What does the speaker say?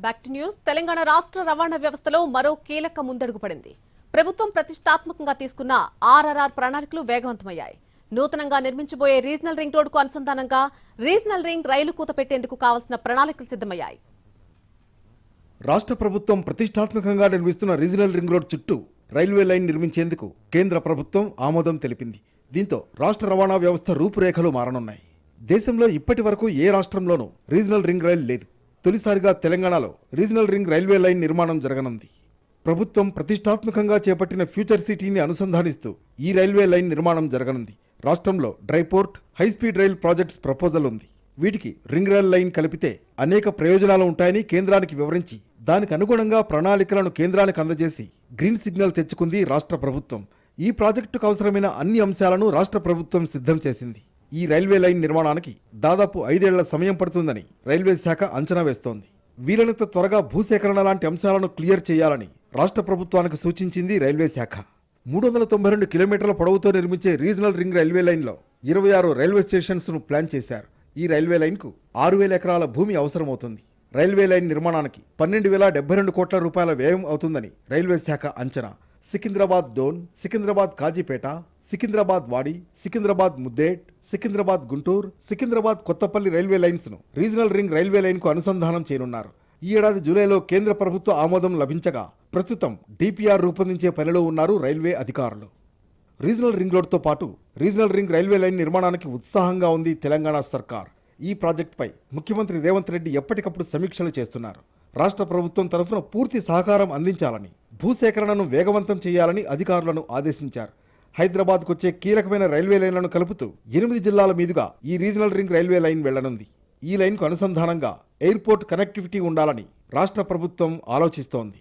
Back to news. Telangana రాష్ట్ర రవాణా వ్యవస్థలో మరో కీలక ముందడుగు పడింది. ప్రభుత్వం ప్రతిష్టాత్మకంగా తీసుకున్న ఆర్ఆర్ఆర్ ప్రణాళికలు వేగవంతమయ్యాయి. నూతనంగా నిర్మించబోయే రీజనల్ రింగ్ రోడ్డుకు అనుసంధానంగా రీజనల్ రింగ్ రైలు కూత పెట్టేందుకు కావాల్సిన ప్రణాళికలు సిద్ధమయ్యాయి. రాష్ట్ర ప్రభుత్వం ప్రతిష్టాత్మకంగా నిర్మిస్తున్న రీజనల్ రింగ్ రోడ్ చుట్టూ రైల్వే లైన్ నిర్మించేందుకు కేంద్ర ప్రభుత్వం ఆమోదం తెలిపింది. దీంతో రాష్ట్ర రవాణా వ్యవస్థ రూపురేఖలు మారనున్నాయి. దేశంలో ఇప్పటి వరకు ఏ రాష్ట్రంలోనూ రీజనల్ రింగ్ రైలు లేదు. తొలిసారిగా తెలంగాణలో రీజనల్ రింగ్ రైల్వే లైన్ నిర్మాణం జరగనుంది. ప్రభుత్వం ప్రతిష్టాత్మకంగా చేపట్టిన ఫ్యూచర్ సిటీని అనుసంధానిస్తూ ఈ రైల్వే లైన్ నిర్మాణం జరగనుంది. రాష్ట్రంలో dry port, high speed rail projects proposal ఉంది. వీటికి రింగ్ రైల్ లైన్ కలిపితే అనేక ప్రయోజనాలు ఉంటాయని కేంద్రానికి వివరించి దానికి అనుగుణంగా ప్రణాళికలను కేంద్రానికి అందజేసి గ్రీన్ సిగ్నల్ తెచ్చుకుంది రాష్ట్ర ప్రభుత్వం. ఈ ప్రాజెక్టుకు అవసరమైన అన్ని అంశాలను రాష్ట్ర ప్రభుత్వం సిద్ధం చేసింది. ఈ రైల్వే లైన్ నిర్మాణానికి దాదాపు 5 ఏళ్ల సమయం పడుతుందని రైల్వే శాఖ అంచనా వేస్తోంది. వీలైనంత త్వరగా భూసేకరణ లాంటి అంశాలను క్లియర్ చేయాలని రాష్ట్ర ప్రభుత్వానికి సూచించింది రైల్వే శాఖ. 392 కిలోమీటర్ల పొడవుతో నిర్మించే రీజనల్ రింగ్ రైల్వే లైన్లో 26 రైల్వే స్టేషన్స్ ను ప్లాన్ చేశారు. ఈ రైల్వే లైన్కు 6,000 ఎకరాల భూమి అవసరమవుతుంది. రైల్వే లైన్ నిర్మాణానికి 12,072 కోట్ల రూపాయల వ్యయం అవుతుందని రైల్వే శాఖ అంచనా. సికింద్రాబాద్ డోన్, సికింద్రాబాద్ కాజీపేట, సికింద్రాబాద్ వాడి, సికింద్రాబాద్ ముద్దేట్, సికింద్రాబాద్ గుంటూరు, సికింద్రాబాద్ కొత్తపల్లి రైల్వే లైన్స్ ను రీజనల్ రింగ్ రైల్వే లైన్ కు అనుసంధానం చేయనున్నారు. ఈ ఏడాది జూలైలో కేంద్ర ప్రభుత్వ ఆమోదం లభించగా ప్రస్తుతం డిపిఆర్ రూపొందించే పనిలో ఉన్నారు రైల్వే అధికారులు. రీజనల్ రింగ్ రోడ్తో పాటు రీజనల్ రింగ్ రైల్వే లైన్ నిర్మాణానికి ఉత్సాహంగా ఉంది తెలంగాణ సర్కార్. ఈ ప్రాజెక్టుపై ముఖ్యమంత్రి రేవంత్ రెడ్డి ఎప్పటికప్పుడు సమీక్షలు చేస్తున్నారు. రాష్ట్ర ప్రభుత్వం తరఫున పూర్తి సహకారం అందించాలని, భూసేకరణను వేగవంతం చేయాలని అధికారులను ఆదేశించారు. హైదరాబాద్కు వచ్చే కీలకమైన రైల్వే లైన్లను కలుపుతూ 8 జిల్లాల మీదుగా ఈ రీజనల్ రింగ్ రైల్వే లైన్ వెళ్లనుంది. ఈ లైన్కు అనుసంధానంగా ఎయిర్పోర్ట్ కనెక్టివిటీ ఉండాలని రాష్ట్ర ప్రభుత్వం ఆలోచిస్తోంది.